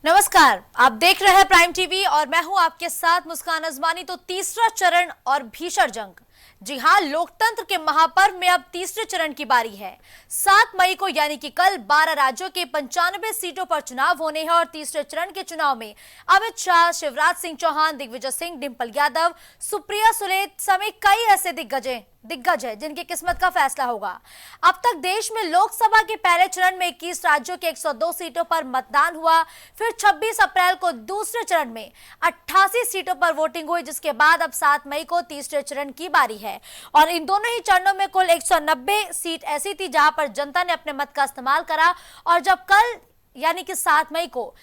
नमस्कार, आप देख रहे हैं प्राइम टीवी और मैं हूं आपके साथ मुस्कान अजमानी। तो तीसरा चरण और भीषण जंग, जी हां, लोकतंत्र के महापर्व में अब तीसरे चरण की बारी है। 7 मई को यानी कि कल 12 राज्यों के 95 सीटों पर चुनाव होने हैं और तीसरे चरण के चुनाव में अमित शाह, शिवराज सिंह चौहान, दिग्विजय सिंह, डिंपल यादव, सुप्रिया सुले समेत कई ऐसे दिग्गज है जिनकी किस्मत का फैसला होगा। अब तक देश में लोकसभा के पहले चरण में 21 राज्यों के 102 सीटों पर मतदान हुआ। फिर 26 अप्रैल को दूसरे चरण में 88 सीटों पर वोटिंग हुई, जिसके बाद अब 7 मई को तीसरे चरण की बारी है। और इन दोनों ही चरणों में कुल 190 सीट ऐसी थी जहां पर जनता ने अपने मत का इस्तेमाल करा। और जब कल यानी कि 7 मई को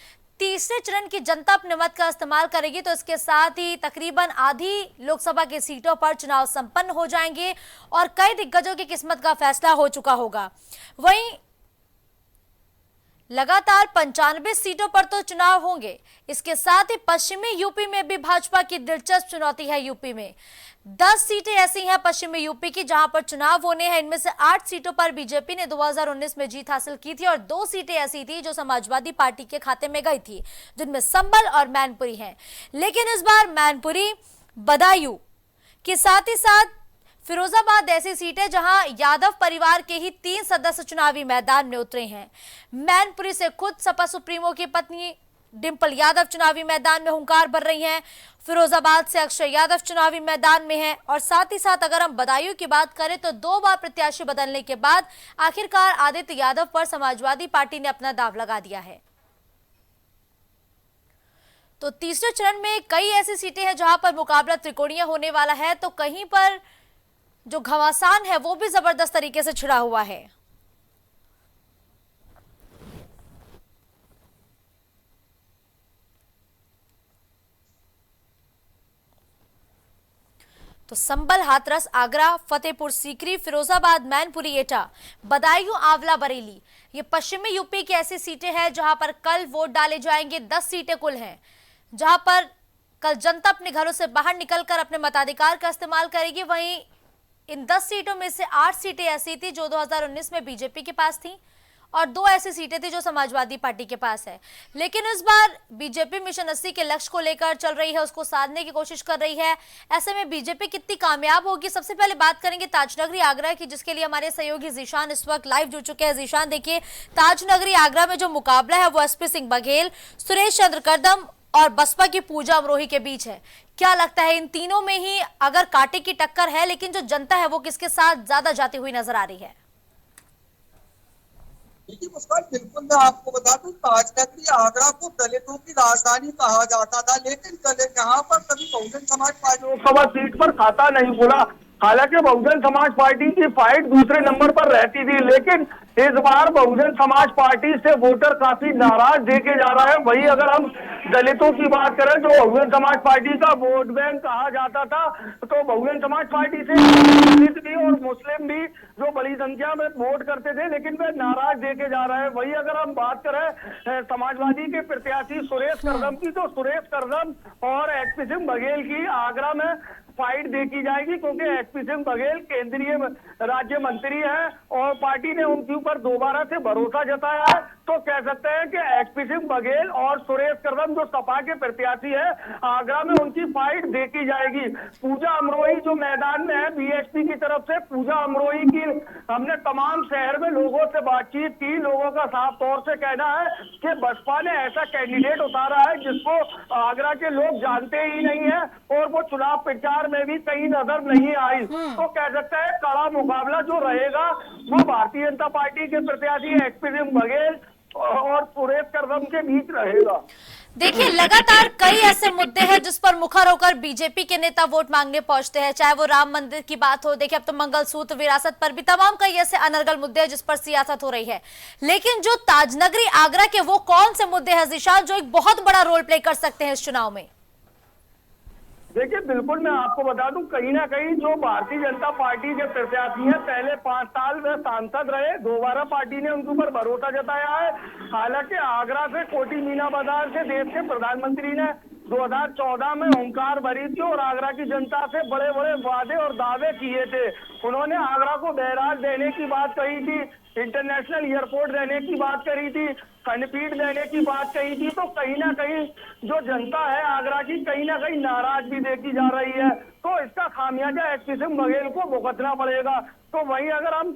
तीसरे चरण की जनता अपने मत का इस्तेमाल करेगी तो इसके साथ ही तकरीबन आधी लोकसभा की सीटों पर चुनाव संपन्न हो जाएंगे और कई दिग्गजों की किस्मत का फैसला हो चुका होगा। वहीं लगातार 95 सीटों पर तो चुनाव होंगे। इसके साथ ही पश्चिमी यूपी में भी भाजपा की दिलचस्प चुनौती है। यूपी में 10 सीटें ऐसी हैं पश्चिमी यूपी की जहां पर चुनाव होने हैं। इनमें से 8 सीटों पर बीजेपी ने 2019 में जीत हासिल की थी और 2 सीटें ऐसी थी जो समाजवादी पार्टी के खाते में गई थी, जिनमें संभल और मैनपुरी हैं। लेकिन इस बार मैनपुरी, बदायूं के साथ ही साथ फिरोजाबाद ऐसी सीटें जहां यादव परिवार के ही 3 सदस्य चुनावी मैदान में उतरे हैं। मैनपुरी से खुद सपा सुप्रीमो की पत्नी डिंपल यादव चुनावी मैदान में हुंकार भर रही हैं। फिरोजाबाद से अक्षय यादव चुनावी मैदान में हैं और साथ ही साथ अगर हम बदायूं की बात करें तो 2 बार प्रत्याशी बदलने के बाद आखिरकार आदित्य यादव पर समाजवादी पार्टी ने अपना दांव लगा दिया है। तो तीसरे चरण में कई ऐसी सीटें हैं जहां पर मुकाबला त्रिकोणीय होने वाला है, तो कहीं पर जो घमासान है वो भी जबरदस्त तरीके से छिड़ा हुआ है। तो संभल, हाथरस, आगरा, फतेहपुर सीकरी, फिरोजाबाद, मैनपुरी, एटा, बदायूं, आंवला, बरेली, ये पश्चिमी यूपी की ऐसी सीटें हैं जहां पर कल वोट डाले जाएंगे। 10 सीटें कुल हैं जहां पर कल जनता अपने घरों से बाहर निकलकर अपने मताधिकार का इस्तेमाल करेगी। वहीं इन 10 सीटों में से 8 सीटें ऐसी थी जो 2019 में बीजेपी के पास थी और 2 ऐसी सीटें थी जो समाजवादी पार्टी के पास है। लेकिन इस बार बीजेपी मिशन 80 के लक्ष्य को लेकर चल रही है, उसको साधने की कोशिश कर रही है। ऐसे में बीजेपी कितनी कामयाब होगी, सबसे पहले बात करेंगे ताजनगरी आगरा की, जिसके लिए हमारे सहयोगी जीशान इस वक्त लाइव जुड़ चुके हैं। जीशान, देखिए, ताजनगरी आगरा में जो मुकाबला है वो एसपी सिंह बघेल, सुरेश चंद्र कदम और बसपा की पूजा अमरोही के बीच है। क्या लगता है इन तीनों में ही अगर कांटे की टक्कर है, लेकिन जो जनता है वो किसके साथ ज्यादा जाती हुई नजर आ रही है? देखिए मुस्कान, बिल्कुल मैं आपको बता दूं, ताजनगरी आगरा को दलितों की राजधानी कहा जाता था, लेकिन दलित यहाँ पर कभी बहुजन समाज पार्टी लोकसभा सीट पर खाता नहीं खुला। हालांकि बहुजन समाज पार्टी की फाइट दूसरे नंबर पर रहती थी, लेकिन इस बार बहुजन समाज पार्टी से वोटर काफी नाराज देखे जा रहा है। वही अगर हम दलितों की बात करें तो बहुजन समाज पार्टी का वोट बैंक कहा जाता था, तो बहुजन समाज पार्टी से दलित भी और मुस्लिम भी जो बड़ी संख्या में वोट करते थे, लेकिन वे नाराज देखे जा रहे हैं। वही अगर हम बात करें समाजवादी के प्रत्याशी सुरेश करदम की, तो सुरेश करदम और एसपी सिंह बघेल की आगरा में फाइट देखी जाएगी, क्योंकि एसपी सिंह बघेल केंद्रीय राज्य मंत्री है और पार्टी ने उनके ऊपर दोबारा से भरोसा जताया है। तो कह सकते हैं कि एसपी सिंह बघेल और सुरेश करदम जो सपा के प्रत्याशी है, आगरा में उनकी फाइट देखी जाएगी। पूजा अमरोही जो मैदान में है बीएसपी की तरफ से, पूजा अमरोही की हमने तमाम शहर में लोगों से बातचीत की। लोगों का साफ तौर से कहना है कि बसपा ने ऐसा कैंडिडेट उतारा है जिसको आगरा के लोग जानते ही नहीं है और वो चुनाव प्रचार में भी कहीं नजर नहीं आई। तो कह सकते हैं कड़ा मुकाबला जो रहेगा वो भारतीय जनता पार्टी के प्रत्याशी एसपी सिंह बघेल और सुरेश करदम के बीच रहेगा। देखिए, लगातार कई ऐसे मुद्दे हैं जिस पर मुखर होकर बीजेपी के नेता वोट मांगने पहुंचते हैं, चाहे वो राम मंदिर की बात हो, देखिए अब तो मंगलसूत्र विरासत पर भी तमाम कई ऐसे अनर्गल मुद्दे हैं जिस पर सियासत हो रही है। लेकिन जो ताजनगरी आगरा के वो कौन से मुद्दे हैं जीशान जो एक बहुत बड़ा रोल प्ले कर सकते हैं इस चुनाव में? देखिए बिल्कुल मैं आपको बता दूं, कहीं ना कहीं जो भारतीय जनता पार्टी के प्रत्याशी हैं, पहले 5 साल वे सांसद रहे, दोबारा पार्टी ने उनके ऊपर भरोसा जताया है। हालांकि आगरा से कोटी मीना बाजार से देश के प्रधानमंत्री ने 2014 में हुंकार भरी थी और आगरा की जनता से बड़े बड़े वादे और दावे किए थे। उन्होंने आगरा को बैराज देने की बात कही थी, इंटरनेशनल एयरपोर्ट देने की बात करी थी, खंडपीठ देने की बात कही थी। तो कहीं ना कहीं जो जनता है आगरा की कहीं ना कहीं नाराज भी देखी जा रही है। तो इसका खामियाजा एचपी सिंह बघेल को भुगतना पड़ेगा। तो वहीं अगर हम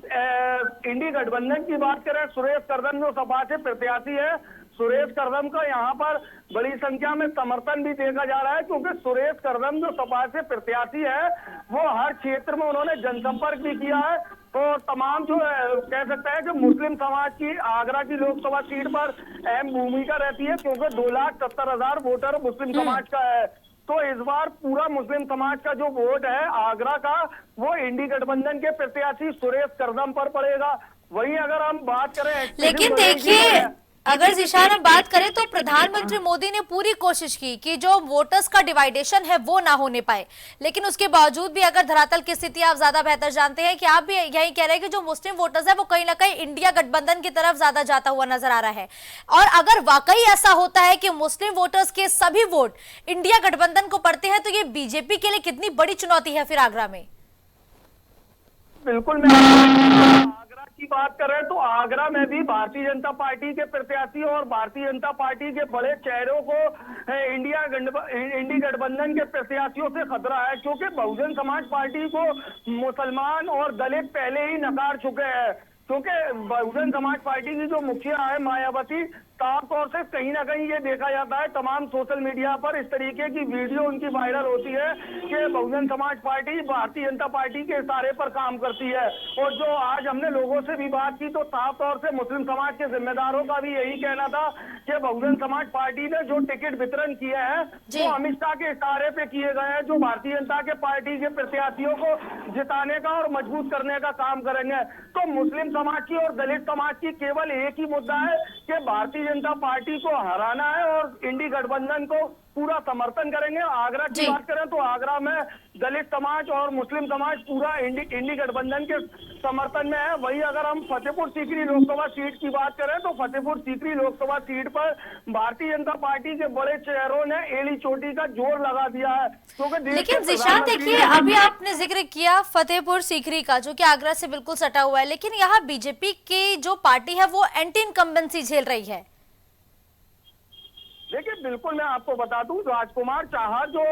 इंडी गठबंधन की बात करें, सुरेश करदम जो सपा से प्रत्याशी है, सुरेश करदम का यहाँ पर बड़ी संख्या में समर्थन भी देखा जा रहा है, क्योंकि सुरेश करदम जो सपा से प्रत्याशी है वो हर क्षेत्र में उन्होंने जनसंपर्क भी किया है। तो तमाम जो कह सकते हैं कि मुस्लिम समाज की आगरा की लोकसभा सीट पर अहम भूमिका रहती है, क्योंकि 2,70,000 वोटर मुस्लिम समाज का है। तो इस बार पूरा मुस्लिम समाज का जो वोट है आगरा का, वो इंडी गठबंधन के प्रत्याशी सुरेश करदम पर पड़ेगा। वहीं अगर हम बात करें, लेकिन देखिए अगर जिशान हम बात करें तो प्रधानमंत्री मोदी ने पूरी कोशिश की कि जो वोटर्स का डिवाइडेशन है वो ना होने पाए, लेकिन उसके बावजूद भी अगर धरातल की स्थिति आप ज्यादा बेहतर जानते हैं कि आप भी यही कह रहे हैं कि जो मुस्लिम वोटर्स है वो कहीं ना कहीं इंडिया गठबंधन की तरफ ज्यादा जाता हुआ नजर आ रहा है। और अगर वाकई ऐसा होता है कि मुस्लिम वोटर्स के सभी वोट इंडिया गठबंधन को पड़ते हैं, तो ये बीजेपी के लिए कितनी बड़ी चुनौती है फिर आगरा में। बिल्कुल, मैं आगरा की बात करें तो आगरा में भी भारतीय जनता पार्टी के प्रत्याशी और भारतीय जनता पार्टी के बड़े चेहरों को इंडी गठबंधन के प्रत्याशियों से खतरा है, क्योंकि बहुजन समाज पार्टी को मुसलमान और दलित पहले ही नकार चुके हैं। क्योंकि बहुजन समाज पार्टी की जो मुखिया है मायावती, साफ तौर से कहीं ना कहीं ये देखा जाता है तमाम सोशल मीडिया पर इस तरीके की वीडियो उनकी वायरल होती है कि बहुजन समाज पार्टी भारतीय जनता पार्टी के इशारे पर काम करती है। और जो आज हमने लोगों से भी बात की तो साफ तौर से मुस्लिम समाज के जिम्मेदारों का भी यही कहना था कि बहुजन समाज पार्टी ने जो टिकट वितरण किया है वो अमित शाह के इशारे पे किए गए हैं, जो भारतीय जनता के पार्टी के प्रत्याशियों को जिताने का और मजबूत करने का काम करेंगे। तो मुस्लिम समाज की और दलित समाज की केवल एक ही मुद्दा है कि भारतीय जनता पार्टी को हराना है और इंडी गठबंधन को पूरा समर्थन करेंगे। आगरा की बात करें तो आगरा में दलित समाज और मुस्लिम समाज पूरा इंडी गठबंधन के समर्थन में है। वही अगर हम फतेहपुर सीकरी लोकसभा सीट की बात करें तो फतेहपुर सीकरी लोकसभा सीट पर भारतीय जनता पार्टी के बड़े चेहरों ने एड़ी चोटी का जोर लगा दिया है, क्योंकि लेकिन जिशान देखिए अभी आपने जिक्र किया फतेहपुर सीकरी का, जो कि आगरा से बिल्कुल सटा हुआ है, लेकिन यहाँ बीजेपी की जो पार्टी है वो एंटी इनकम्बेंसी झेल रही है। देखिए बिल्कुल, मैं आपको बता दूं, राजकुमार चाहर जो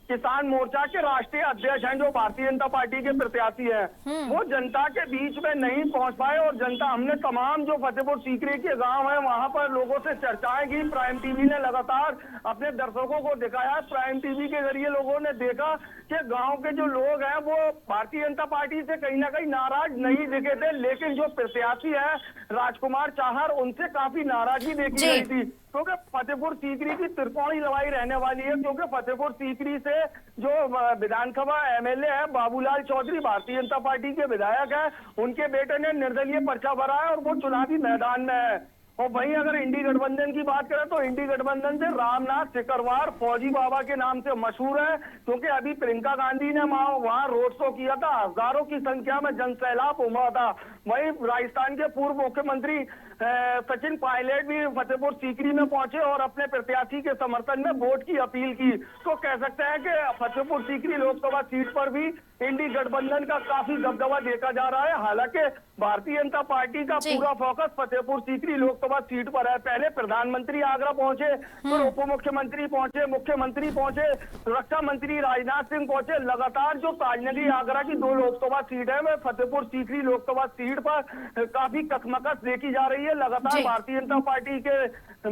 किसान मोर्चा के राष्ट्रीय अध्यक्ष हैं, जो भारतीय जनता पार्टी के प्रत्याशी हैं, वो जनता के बीच में नहीं पहुंच पाए। और जनता, हमने तमाम जो फतेहपुर सीकरी के गांव हैं वहां पर लोगों से चर्चाएं की। प्राइम टीवी ने लगातार अपने दर्शकों को दिखाया। प्राइम टीवी के जरिए लोगों ने देखा कि गांव के जो लोग हैं वो भारतीय जनता पार्टी से कहीं ना कहीं नाराज नहीं दिखे थे, लेकिन जो प्रत्याशी है राजकुमार चाहर, उनसे काफी नाराजगी देखी गई थी, क्योंकि फतेहपुर सीकरी की त्रिकोणीय लड़ाई रहने वाली है। क्योंकि फतेहपुर सीकरी से जो विधानसभा एमएलए है बाबूलाल चौधरी, भारतीय जनता पार्टी के विधायक है, उनके बेटे ने निर्दलीय पर्चा भरा है और वो चुनावी मैदान में है। और वहीं अगर इंडी गठबंधन की बात करें तो इंडी गठबंधन से रामनाथ सिकरवार फौजी बाबा के नाम से मशहूर है, क्योंकि अभी प्रियंका गांधी ने वहां रोड शो किया था, हजारों की संख्या में जनसैलाब उमड़ा था। वहीं राजस्थान के पूर्व मुख्यमंत्री सचिन पायलट भी फतेहपुर सीकरी में पहुंचे और अपने प्रत्याशी के समर्थन में वोट की अपील की। तो कह सकते हैं कि फतेहपुर सीकरी लोकसभा सीट पर भी इंडी गठबंधन का काफी दबदबा देखा जा रहा है। हालांकि भारतीय जनता पार्टी का पूरा फोकस फतेहपुर सीकरी लोकसभा सीट पर है। पहले प्रधानमंत्री आगरा पहुंचे, फिर उप मुख्यमंत्री पहुंचे, मुख्यमंत्री पहुंचे, रक्षा मंत्री राजनाथ सिंह पहुंचे। लगातार जो ताजनगरी आगरा की 2 लोकसभा सीट है वह फतेहपुर सीकरी लोकसभा सीट पर काफी ककमकस देखी जा रही है। लगातार भारतीय जनता पार्टी के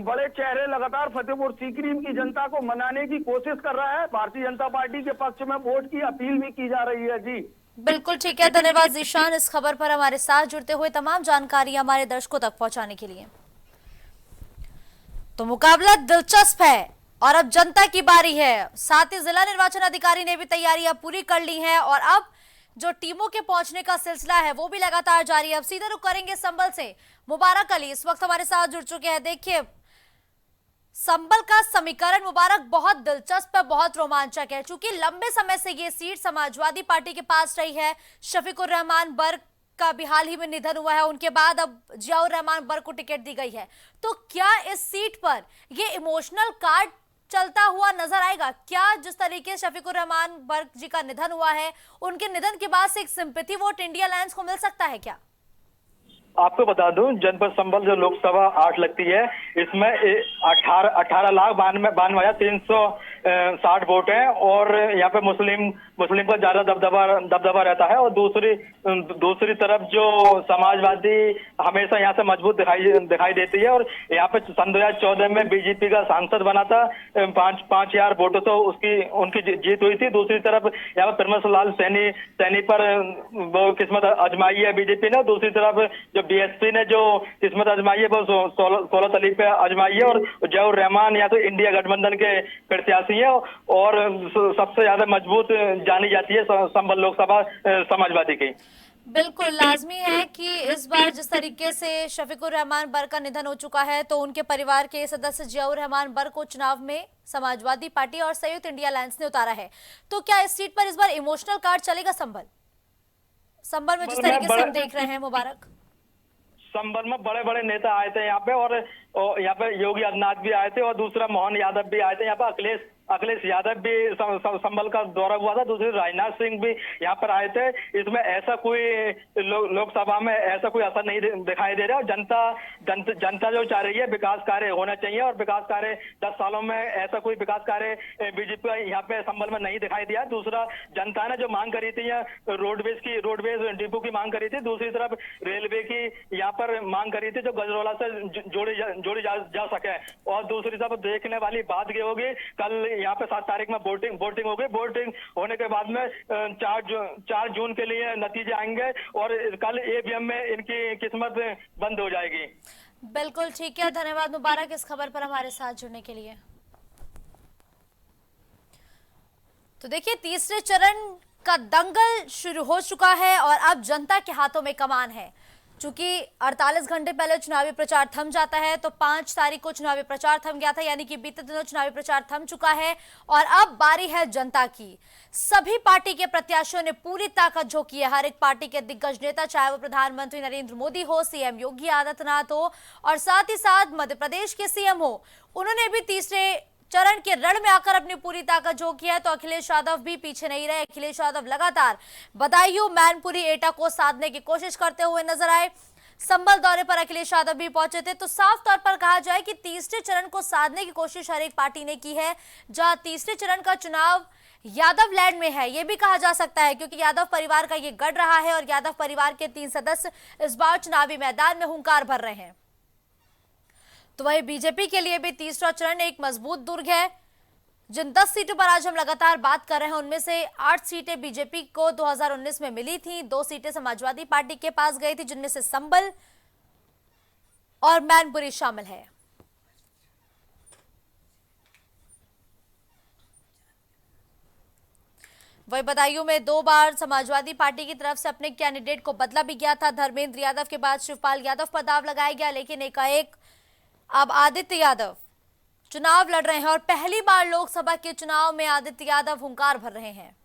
बड़े चेहरे लगातार फतेहपुर सीकरी की जनता को मनाने की कोशिश कर रहा है। भारतीय जनता पार्टी के पक्ष में वोट की अपील भी की जा रही है। जी बिल्कुल ठीक है, धन्यवाद जिशान इस खबर पर हमारे साथ जुड़ते हुए तमाम जानकारी हमारे दर्शकों तक पहुंचाने के लिए। तो मुकाबला दिलचस्प है और अब जनता की बारी है। साथ ही जिला निर्वाचन अधिकारी ने भी तैयारियां पूरी कर ली हैं और अब जो टीमों के पहुंचने का सिलसिला है वो भी लगातार जारी है। अब सीधे रुख करेंगे संभल से। मुबारक अली इस वक्त हमारे साथ जुड़ चुके हैं। देखिए संभल का समीकरण मुबारक बहुत दिलचस्प है, बहुत रोमांचक है, क्योंकि लंबे समय से ये सीट समाजवादी पार्टी के पास रही है। शफीकुर रहमान बर्क का भी हाल ही में निधन हुआ है, उनके बाद अब जियाउर रहमान बर्क को टिकट दी गई है। तो क्या इस सीट पर ये इमोशनल कार्ड चलता हुआ नजर आएगा क्या? जिस तरीके से शफीकुर रहमान बर्क जी का निधन हुआ है, उनके निधन के बाद से एक सिंपैथी वोट इंडिया अलायंस को मिल सकता है क्या? आपको बता दूं, जनपद संभल जो लोकसभा 8 लगती है, इसमें 18 लाख 92,360 वोट हैं और यहाँ पे मुस्लिम का ज्यादा दबदबा रहता है। और दूसरी तरफ जो समाजवादी हमेशा यहाँ से मजबूत दिखाई देती है। और यहाँ पे सन 2014 में बीजेपी का सांसद बना था, 5,000 वोटों से उनकी जीत हुई थी। दूसरी तरफ यहाँ पे परमेश्वर लाल सैनी पर वो किस्मत आजमाई है बीजेपी ने। दूसरी तरफ जो बीएसपी ने जो किस्मत आजमाई है वो 16 तारीख पे आजमाई है। और जयूर रहमान या तो इंडिया गठबंधन के प्रत्याशी है और सबसे ज्यादा मजबूत जानी जाती है संभल लोकसभा समाजवादी की। बिल्कुल लाजमी है कि इस बार जिस तरीके से शफीकुर रहमान बर्क का निधन हो चुका है, तो उनके परिवार के सदस्य जयूर रहमान बर्क को चुनाव में समाजवादी पार्टी और संयुक्त इंडिया अलायंस ने उतारा है। तो क्या इस सीट पर इस बार इमोशनल कार्ड चलेगा? संभल में जिस तरीके से हम देख रहे हैं, मुबारक संभल में बड़े बड़े नेता आए थे यहाँ पे, और यहाँ पे योगी आदित्यनाथ भी आए थे और दूसरा मोहन यादव भी आए थे। यहाँ पे अखिलेश यादव भी संभल का दौरा हुआ था। दूसरे राजनाथ सिंह भी यहाँ पर आए थे। इसमें ऐसा कोई लोकसभा में ऐसा कोई असर नहीं दिखाई दे रहा। और जनता जो चाह रही है विकास कार्य होना चाहिए, और विकास कार्य 10 सालों में ऐसा कोई विकास कार्य बीजेपी यहाँ पे संभल में नहीं दिखाई दिया। दूसरा, जनता ने जो मांग करी थी रोडवेज डिपो की मांग करी थी। दूसरी तरफ रेलवे की यहाँ पर मांग करी थी जो गजरौला से जोड़ी जा सके। और दूसरी तरफ देखने वाली बात ये होगी, कल यहाँ पे 7 तारीख में वोटिंग होगी। वोटिंग होने के बाद में 4 जून के लिए नतीजे आएंगे और कल ईवीएम में इनकी किस्मत बंद हो जाएगी। बिल्कुल ठीक है, धन्यवाद मुबारक इस खबर पर हमारे साथ जुड़ने के लिए। तो देखिए, तीसरे चरण का दंगल शुरू हो चुका है और अब जनता के हाथों में कमान है। चूंकि 48 घंटे पहले चुनावी प्रचार थम जाता है, तो 5 तारीख को चुनावी प्रचार थम गया था, यानी कि बीते दिनों चुनावी प्रचार थम चुका है और अब बारी है जनता की। सभी पार्टी के प्रत्याशियों ने पूरी ताकत झोंकी है। हर एक पार्टी के दिग्गज नेता, चाहे वो प्रधानमंत्री नरेंद्र मोदी हो, सीएम योगी आदित्यनाथ हो और साथ ही साथ मध्य प्रदेश के सीएम हो, उन्होंने भी तीसरे चरण के रण में आकर अपनी पूरी ताकत झोंकी है। तो अखिलेश यादव भी पीछे नहीं रहे। अखिलेश यादव लगातार बदायूं, मैनपुरी, एटा को साधने की कोशिश करते हुए नजर आए। संभल दौरे पर अखिलेश यादव भी पहुंचे थे। तो साफ तौर पर कहा जाए कि तीसरे चरण को साधने की कोशिश हर एक पार्टी ने की है। जहां तीसरे चरण का चुनाव यादव लैंड में है, यह भी कहा जा सकता है, क्योंकि यादव परिवार का यह गढ़ रहा है और यादव परिवार के 3 सदस्य इस बार चुनावी मैदान में हुंकार भर रहे हैं। तो वही बीजेपी के लिए भी तीसरा चरण एक मजबूत दुर्ग है। जिन 10 सीटों पर आज हम लगातार बात कर रहे हैं, उनमें से 8 सीटें बीजेपी को 2019 में मिली थी, 2 सीटें समाजवादी पार्टी के पास गई थी, जिनमें से संभल और मैनपुरी शामिल है। वही बदायूं में 2 बार समाजवादी पार्टी की तरफ से अपने कैंडिडेट को बदला भी गया था। धर्मेंद्र यादव के बाद शिवपाल यादव पर दाव लगाया गया, लेकिन एकाएक अब आदित्य यादव चुनाव लड़ रहे हैं और पहली बार लोकसभा के चुनाव में आदित्य यादव हुंकार भर रहे हैं।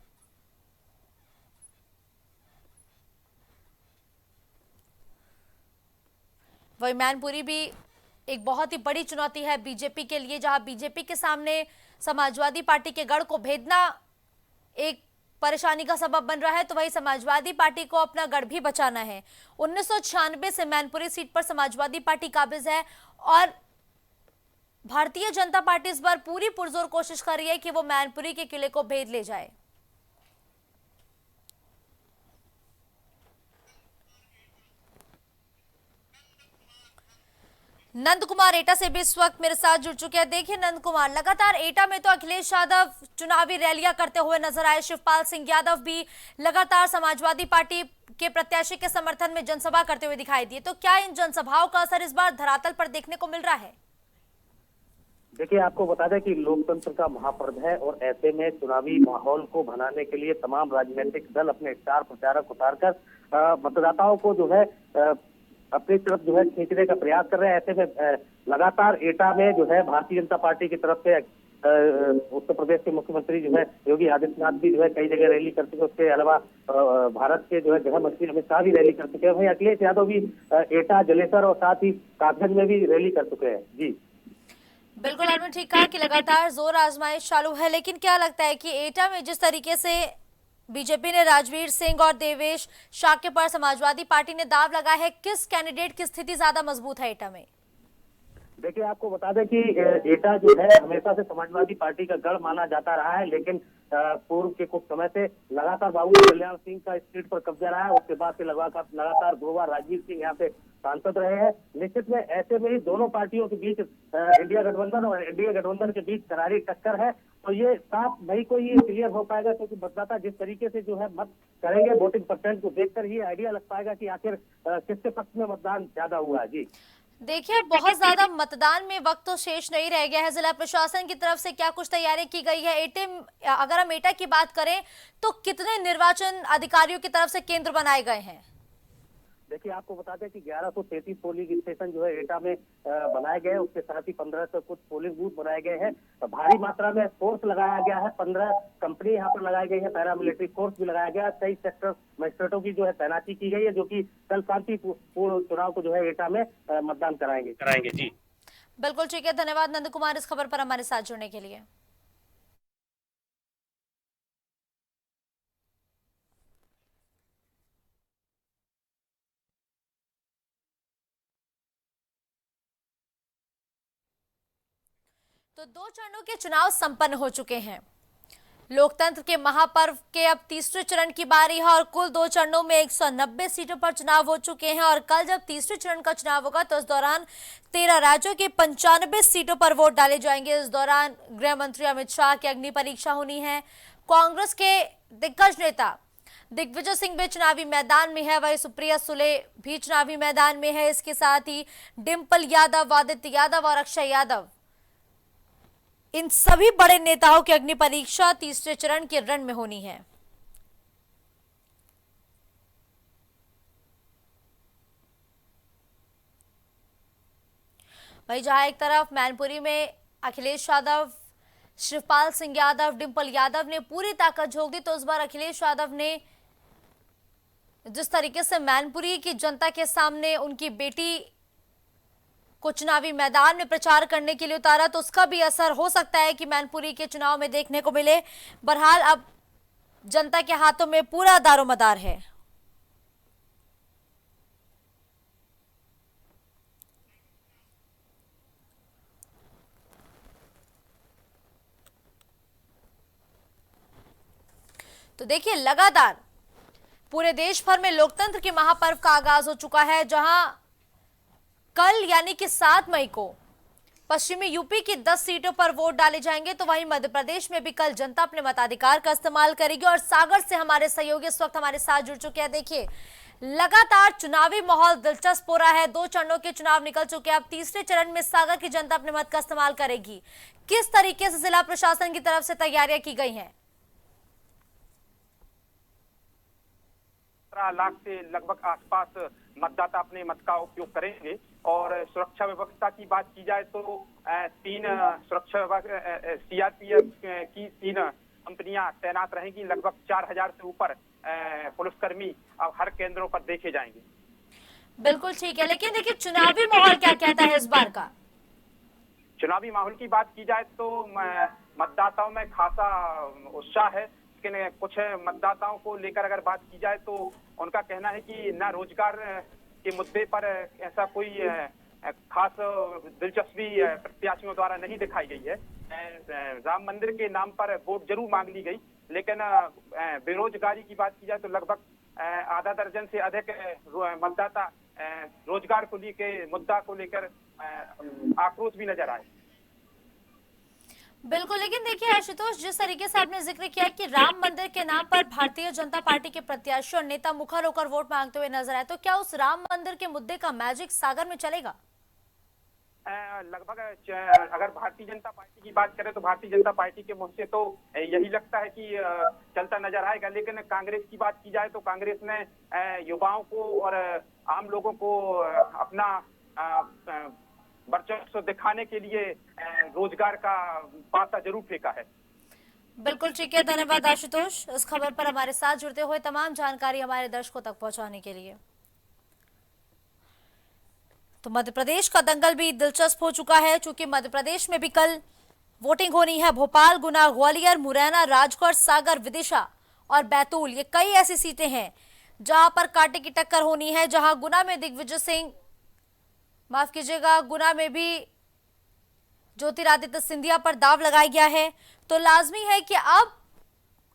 वही मैनपुरी भी एक बहुत ही बड़ी चुनौती है बीजेपी के लिए, जहां बीजेपी के सामने समाजवादी पार्टी के गढ़ को भेदना एक परेशानी का सबब बन रहा है। तो वही समाजवादी पार्टी को अपना गढ़ भी बचाना है। 1996 से मैनपुरी सीट पर समाजवादी पार्टी काबिज है और भारतीय जनता पार्टी इस बार पूरी पुरजोर कोशिश कर रही है कि वो मैनपुरी के किले को भेद ले जाए। नंद कुमार एटा से भी इस वक्त मेरे साथ जुड़ चुके हैं। देखिए नंद कुमार, लगातार एटा में तो अखिलेश यादव चुनावी रैलियां करते हुए नजर आए। शिवपाल सिंह यादव भी लगातार समाजवादी पार्टी के प्रत्याशी के समर्थन में जनसभा करते हुए दिखाई दिए। तो क्या इन जनसभाओं का असर इस बार धरातल पर देखने को मिल रहा है? देखिए, आपको बता दें कि लोकतंत्र का महापर्व है और ऐसे में चुनावी माहौल को बनाने के लिए तमाम राजनीतिक दल अपने स्टार प्रचारक उतारकर मतदाताओं को जो है अपनी तरफ जो है खींचने का प्रयास कर रहे हैं। ऐसे में लगातार एटा में जो है भारतीय जनता पार्टी की तरफ से उत्तर प्रदेश के मुख्यमंत्री जो है योगी आदित्यनाथ भी जो है कई जगह रैली कर चुके हैं। उसके अलावा भारत के जो है गृह मंत्री अमित शाह भी रैली कर चुके हैं। वहीं अखिलेश यादव भी एटा, जलेसर और साथ ही कासगंज में भी रैली कर चुके हैं। जी बिल्कुल आपने ठीक कहा कि लगातार जोर आजमाइश चालू है, लेकिन क्या लगता है कि एटा में जिस तरीके से बीजेपी ने राजवीर सिंह और देवेश शाक्य पर समाजवादी पार्टी ने दाव लगाया है, किस कैंडिडेट की स्थिति ज्यादा मजबूत है एटा में? देखिए, आपको बता दें कि एटा जो है हमेशा से समाजवादी पार्टी का गढ़ माना जाता रहा है, लेकिन पूर्व के कुछ समय से लगातार बाबू कल्याण सिंह का इस सीट पर कब्जा रहा है। उसके बाद से लगातार 2 बार राजवीर सिंह यहाँ पे सांसद रहे हैं। निश्चित में ऐसे में ही दोनों पार्टियों के बीच इंडिया गठबंधन और एनडीए गठबंधन के बीच करारी टक्कर है। तो ये 7 मई को ही क्लियर हो पाएगा, क्योंकि मतदाता जिस तरीके से जो है मत करेंगे, वोटिंग परसेंट को देखकर ही आइडिया लग पाएगा कि आखिर किसके पक्ष में मतदान ज्यादा हुआ है। जी देखिए, बहुत ज्यादा मतदान में वक्त तो शेष नहीं रह गया है। जिला प्रशासन की तरफ से क्या कुछ तैयारी की गई है? अगर हम एटा की बात करें तो कितने निर्वाचन अधिकारियों की तरफ से केंद्र बनाए गए हैं? देखिए, आपको बता दें कि 1133 पोलिंग स्टेशन जो है एटा में बनाए गए हैं। उसके साथ ही 1500 कुछ पोलिंग बूथ बनाए गए हैं। भारी मात्रा में फोर्स लगाया गया है। 15 कंपनी यहाँ पर लगाई गई है। पैरामिलिट्री फोर्स भी लगाया गया है। 23 सेक्टर मजिस्ट्रेटों की जो है तैनाती की गई है, जो कि कल शांतिपूर्ण चुनाव को जो है एटा में मतदान कराएंगे। जी बिल्कुल ठीक है, धन्यवाद नंद कुमार इस खबर पर हमारे साथ जुड़ने के लिए। तो 2 चरणों के चुनाव संपन्न हो चुके हैं। लोकतंत्र के महापर्व के अब तीसरे चरण की बारी है और कुल 2 चरणों में 190 सीटों पर चुनाव हो चुके हैं। और कल जब तीसरे चरण का चुनाव होगा तो इस दौरान 13 राज्यों के 95 सीटों पर वोट डाले जाएंगे। इस दौरान गृह मंत्री अमित शाह की अग्नि परीक्षा होनी है। कांग्रेस के दिग्गज नेता दिग्विजय सिंह भी चुनावी मैदान में है, वही सुप्रिया सुले भी चुनावी मैदान में है। इसके साथ ही डिंपल यादव, आदित्य यादव और अक्षय यादव, इन सभी बड़े नेताओं की अग्नि परीक्षा तीसरे चरण के रण में होनी है। वहीं जहां एक तरफ मैनपुरी में अखिलेश यादव, शिवपाल सिंह यादव, डिंपल यादव ने पूरी ताकत झोंक दी, तो इस बार अखिलेश यादव ने जिस तरीके से मैनपुरी की जनता के सामने उनकी बेटी को चुनावी मैदान में प्रचार करने के लिए उतारा, तो उसका भी असर हो सकता है कि मैनपुरी के चुनाव में देखने को मिले। बहरहाल अब जनता के हाथों में पूरा दारोमदार है। तो देखिए, लगातार पूरे देश भर में लोकतंत्र के महापर्व का आगाज हो चुका है, जहां कल यानी कि 7 मई को पश्चिमी यूपी की 10 सीटों पर वोट डाले जाएंगे, तो वहीं मध्य प्रदेश में भी कल जनता अपने मताधिकार का इस्तेमाल करेगी। और सागर से हमारे सहयोगी इस वक्त हमारे साथ जुड़ चुके हैं। देखिए, लगातार चुनावी माहौल दिलचस्प हो रहा है। 2 चरणों के चुनाव निकल चुके हैं। अब तीसरे चरण में सागर की जनता अपने मत का इस्तेमाल करेगी। किस तरीके से जिला प्रशासन की तरफ से तैयारियां की गई हैं? 17 लाख से लगभग आसपास मतदाता अपने मत का उपयोग करेंगे। और सुरक्षा व्यवस्था की बात की जाए तो 3 सुरक्षा सीआरपीएफ की 3 कंपनियां तैनात रहेंगी। लगभग 4000 से ऊपर पुलिसकर्मी अब हर केंद्रों पर देखे जाएंगे। बिल्कुल ठीक है, लेकिन देखिए, चुनावी माहौल क्या कहता है इस बार का? चुनावी माहौल की बात की जाए तो मतदाताओं में खासा उत्साह है, लेकिन कुछ मतदाताओं को लेकर अगर बात की जाए तो उनका कहना है कि न रोजगार के मुद्दे पर ऐसा कोई खास दिलचस्पी प्रत्याशियों द्वारा नहीं दिखाई गई है। राम मंदिर के नाम पर वोट जरूर मांग ली गई, लेकिन बेरोजगारी की बात की जाए तो लगभग आधा दर्जन से अधिक मतदाता रोजगार को लेकर मुद्दा को लेकर आक्रोश भी नजर आए। बिल्कुल, लेकिन देखिए आशुतोष, जिस तरीके से आपने जिक्र किया कि राम मंदिर के नाम पर भारतीय जनता पार्टी के प्रत्याशी और नेता मुखर होकर वोट मांगते हुए नजर आए, तो क्या उस राम मंदिर के मुद्दे का मैजिक सागर में चलेगा? लगभग अगर भारतीय जनता पार्टी की बात करें तो भारतीय जनता पार्टी के मुंह से तो यही लगता है कि चलता नजर आएगा। लेकिन कांग्रेस की बात की जाए तो कांग्रेस ने युवाओं को और आम लोगों को अपना वर्चस्व दिखाने के लिए रोजगार का पासा जरूर फेंका है। बिल्कुल ठीक है, धन्यवाद आशुतोष इस खबर पर हमारे साथ जुड़ते हुए तमाम जानकारी हमारे दर्शकों तक पहुंचाने के लिए। तो मध्य प्रदेश का दंगल भी दिलचस्प हो चुका है, क्योंकि मध्य प्रदेश में भी कल वोटिंग होनी है। भोपाल, गुना, ग्वालियर, मुरैना, राजगढ़, सागर, विदिशा और बैतूल, ये कई ऐसी सीटें हैं जहां पर कांटे की टक्कर होनी है। जहां गुना में दिग्विजय सिंह, माफ कीजिएगा, गुना में भी ज्योतिरादित्य सिंधिया पर दाव लगाया गया है। तो लाजमी है कि अब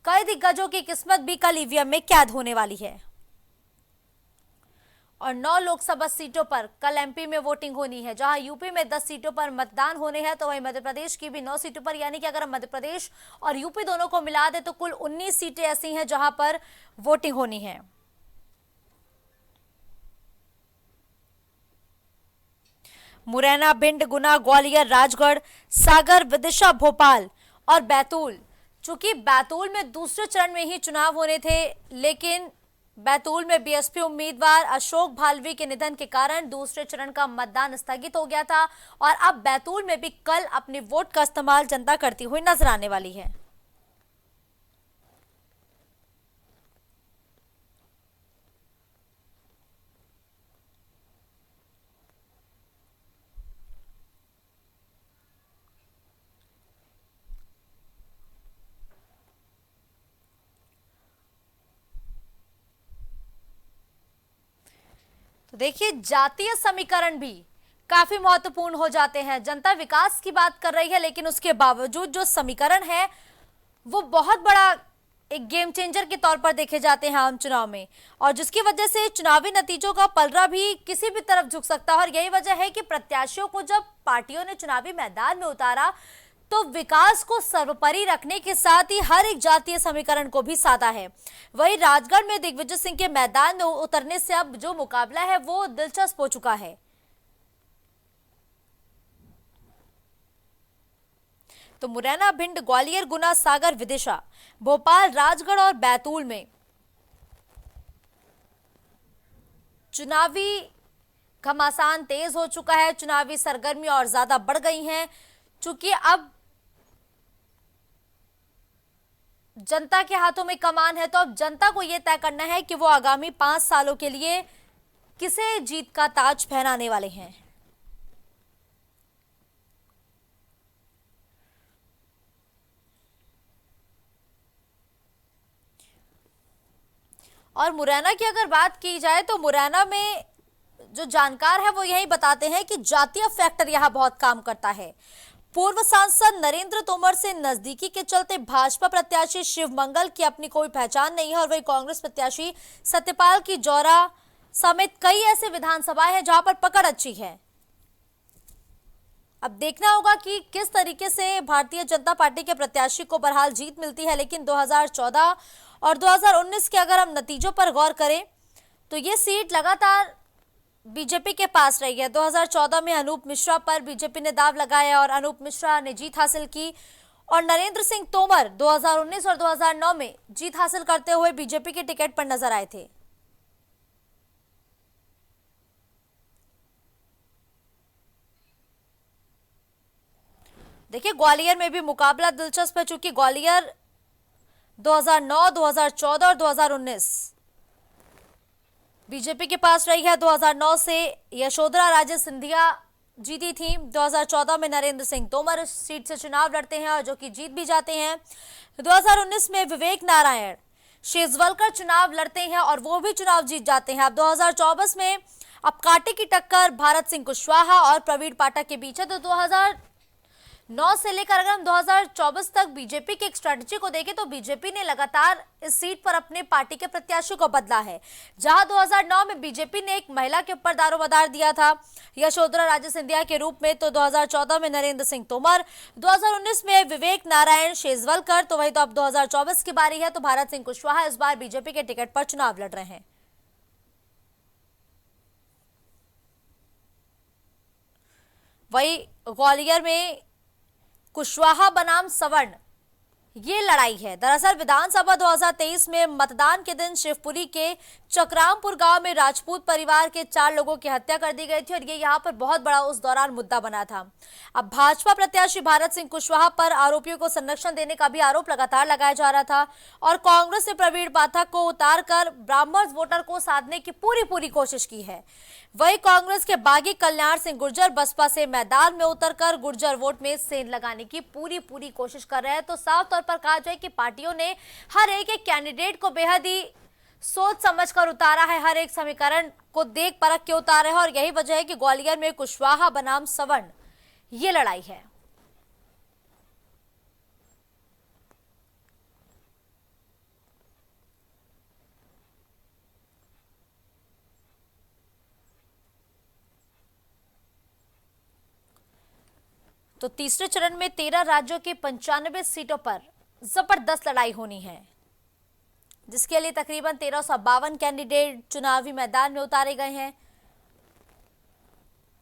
कई दिग्गजों की किस्मत भी कल ईवीएम में कैद होने वाली है। और 9 लोकसभा सीटों पर कल एमपी में वोटिंग होनी है, जहां यूपी में 10 सीटों पर मतदान होने हैं, तो वहीं मध्य प्रदेश की भी 9 सीटों पर, यानी कि अगर हम मध्य प्रदेश और यूपी दोनों को मिला दे तो कुल 19 सीटें ऐसी हैं जहां पर वोटिंग होनी है। मुरैना, भिंड, गुना, ग्वालियर, राजगढ़, सागर, विदिशा, भोपाल और बैतूल। चूंकि बैतूल में दूसरे चरण में ही चुनाव होने थे, लेकिन बैतूल में बीएसपी उम्मीदवार अशोक भालवी के निधन के कारण दूसरे चरण का मतदान स्थगित हो गया था और अब बैतूल में भी कल अपने वोट का इस्तेमाल जनता करती हुई नजर आने वाली है। तो देखिए, जातीय समीकरण भी काफी महत्वपूर्ण हो जाते हैं। जनता विकास की बात कर रही है, लेकिन उसके बावजूद जो समीकरण है वो बहुत बड़ा एक गेम चेंजर के तौर पर देखे जाते हैं आम चुनाव में, और जिसकी वजह से चुनावी नतीजों का पलड़ा भी किसी भी तरफ झुक सकता है। और यही वजह है कि प्रत्याशियों को जब पार्टियों ने चुनावी मैदान में उतारा तो विकास को सर्वोपरि रखने के साथ ही हर एक जातीय समीकरण को भी साधा है। वहीं राजगढ़ में दिग्विजय सिंह के मैदान में उतरने से अब जो मुकाबला है वो दिलचस्प हो चुका है। तो मुरैना, भिंड, ग्वालियर, गुना, सागर, विदिशा, भोपाल, राजगढ़ और बैतूल में चुनावी घमासान तेज हो चुका है। चुनावी सरगर्मी और ज्यादा बढ़ गई हैं, चूंकि अब जनता के हाथों में कमान है। तो अब जनता को यह तय करना है कि वो आगामी 5 सालों के लिए किसे जीत का ताज पहनाने वाले हैं। और मुरैना की अगर बात की जाए तो मुरैना में जो जानकार है वो यही बताते हैं कि जातीय फैक्टर यहां बहुत काम करता है। पूर्व सांसद नरेंद्र तोमर से नजदीकी के चलते भाजपा प्रत्याशी शिव मंगल की अपनी कोई पहचान नहीं है, और वही कांग्रेस प्रत्याशी सत्यपाल की जौरा समेत कई ऐसे विधानसभाएं हैं जहां पर पकड़ अच्छी है। अब देखना होगा कि किस तरीके से भारतीय जनता पार्टी के प्रत्याशी को बहरहाल जीत मिलती है। लेकिन 2014 और 2019 के अगर हम नतीजों पर गौर करें तो ये सीट लगातार बीजेपी के पास रही है। 2014 में अनूप मिश्रा पर बीजेपी ने दाव लगाया और अनूप मिश्रा ने जीत हासिल की, और नरेंद्र सिंह तोमर 2019 और 2009 में जीत हासिल करते हुए बीजेपी के टिकट पर नजर आए थे। देखिए, ग्वालियर में भी मुकाबला दिलचस्प है, चूंकि ग्वालियर 2009, 2014 और 2019 बीजेपी के पास रही है। 2009 से यशोधरा राजे सिंधिया जीती थी। 2014 में नरेंद्र सिंह तोमर इस सीट से चुनाव लड़ते हैं और जो कि जीत भी जाते हैं। 2019 में विवेक नारायण शेजवलकर चुनाव लड़ते हैं और वो भी चुनाव जीत जाते हैं। अब 2024 में अब कांटे की टक्कर भारत सिंह कुशवाहा और प्रवीण पाठक के बीच है। तो 2009 से लेकर अगर हम 2024 तक बीजेपी की एक स्ट्रेटजी को देखें तो बीजेपी ने लगातार इस सीट पर अपने पार्टी के प्रत्याशी को बदला है। जहां 2009 में बीजेपी ने एक महिला के ऊपर दारोमदार दिया था यशोधरा राजे सिंधिया के रूप में, तो 2014 में नरेंद्र सिंह तोमर, 2019 में विवेक नारायण शेजवलकर, तो वही तो अब 2024 की बारी है। तो भारत सिंह कुशवाहा इस बार बीजेपी के टिकट पर चुनाव लड़ रहे हैं। वही ग्वालियर में कुशवाहा बनाम सवर्ण, ये लड़ाई है। दरअसल विधानसभा 2023 में मतदान के दिन शिवपुरी के चक्रामपुर गांव में राजपूत परिवार के 4 लोगों की हत्या कर दी गई थी और ये यहां पर बहुत बड़ा उस दौरान मुद्दा बना था। अब भाजपा प्रत्याशी भारत सिंह कुशवाहा पर आरोपियों को संरक्षण देने का भी आरोप लगातार लगाया जा रहा था और कांग्रेस ने प्रवीण पाठक को उतारकर ब्राह्मण वोटर को साधने की पूरी कोशिश की है। वही कांग्रेस के बागी कल्याण सिंह गुर्जर बसपा से मैदान में उतरकर गुर्जर वोट में सेंध लगाने की पूरी कोशिश कर रहे हैं। तो साफ तौर पर कहा जाए कि पार्टियों ने हर एक कैंडिडेट को बेहद ही सोच समझकर उतारा है, हर एक समीकरण को देख परख के उतारा है और यही वजह है कि ग्वालियर में कुशवाहा बनाम सवर्ण ये लड़ाई है। तो तीसरे चरण में 13 राज्यों के 95 सीटों पर जबरदस्त लड़ाई होनी है, जिसके लिए तकरीबन 1352 कैंडिडेट चुनावी मैदान में उतारे गए हैं।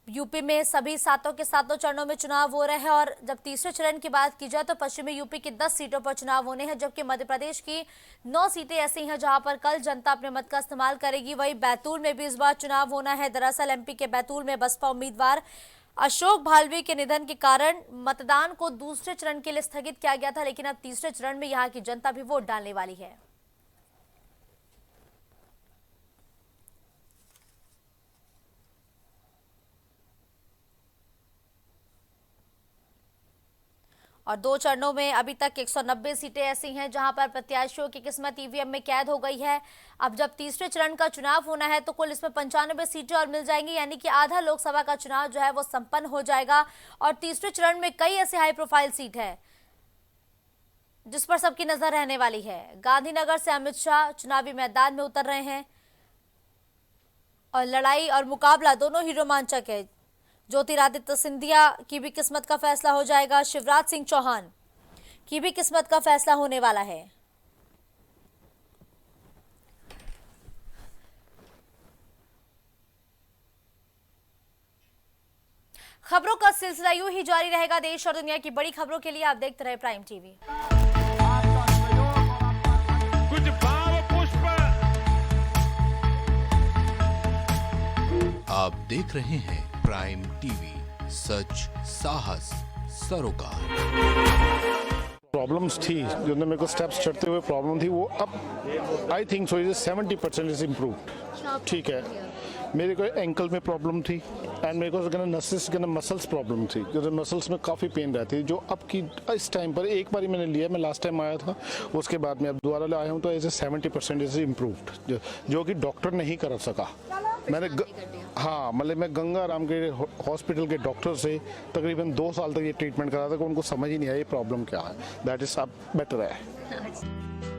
यूपी में सभी सातों के सातों चरणों में चुनाव हो रहे हैं और जब तीसरे चरण की बात की जाए तो पश्चिमी यूपी की 10 सीटों पर चुनाव होने हैं, जबकि मध्य प्रदेश की 9 सीटें ऐसी हैं जहां पर कल जनता अपने मत का इस्तेमाल करेगी। वही बैतूल में भी इस बार चुनाव होना है। दरअसल एमपी के बैतूल में बसपा उम्मीदवार अशोक भालवी के निधन के कारण मतदान को दूसरे चरण के लिए स्थगित किया गया था, लेकिन अब तीसरे चरण में यहां की जनता भी वोट डालने वाली है। और 2 चरणों में अभी तक 190 सीटें ऐसी हैं जहां पर प्रत्याशियों की किस्मत ईवीएम में कैद हो गई है। अब जब तीसरे चरण का चुनाव होना है तो कुल इसमें 95 सीटें और मिल जाएंगी, यानी कि आधा लोकसभा का चुनाव जो है वो संपन्न हो जाएगा। और तीसरे चरण में कई ऐसे हाई प्रोफाइल सीट है जिस पर सबकी नजर रहने वाली है। गांधीनगर से अमित शाह चुनावी मैदान में उतर रहे हैं और लड़ाई और मुकाबला दोनों ही रोमांचक है। ज्योतिरादित्य सिंधिया की भी किस्मत का फैसला हो जाएगा, शिवराज सिंह चौहान की भी किस्मत का फैसला होने वाला है। खबरों का सिलसिला यूं ही जारी रहेगा। देश और दुनिया की बड़ी खबरों के लिए आप देखते रहे प्राइम टीवी। कुछ भाव पुष्प आप देख रहे हैं प्राइम टीवी, सच साहस सरोकार। प्रॉब्लम्स थी जो मेरे को स्टेप्स चढ़ते हुए प्रॉब्लम थी, वो अब I think so 70% is improved. ठीक है, मेरे को एंकल में प्रॉब्लम थी एंड मेरे को नसेस मसल्स प्रॉब्लम थी, जो मसल्स में काफ़ी पेन रहती है, जो अब की इस टाइम पर एक बार ही मैंने लिया, मैं लास्ट टाइम आया था, उसके बाद मैं अब दोबारा आया हूँ तो ऐसे 70% इज इम्प्रूव्ड, जो कि डॉक्टर नहीं कर सका। मैंने हाँ मतलब मैं गंगा राम के हॉस्पिटल के डॉक्टर से तकरीबन 2 साल तक ये ट्रीटमेंट करा था कि उनको समझ ही नहीं आया ये प्रॉब्लम क्या है। दैट इज अब बेटर है।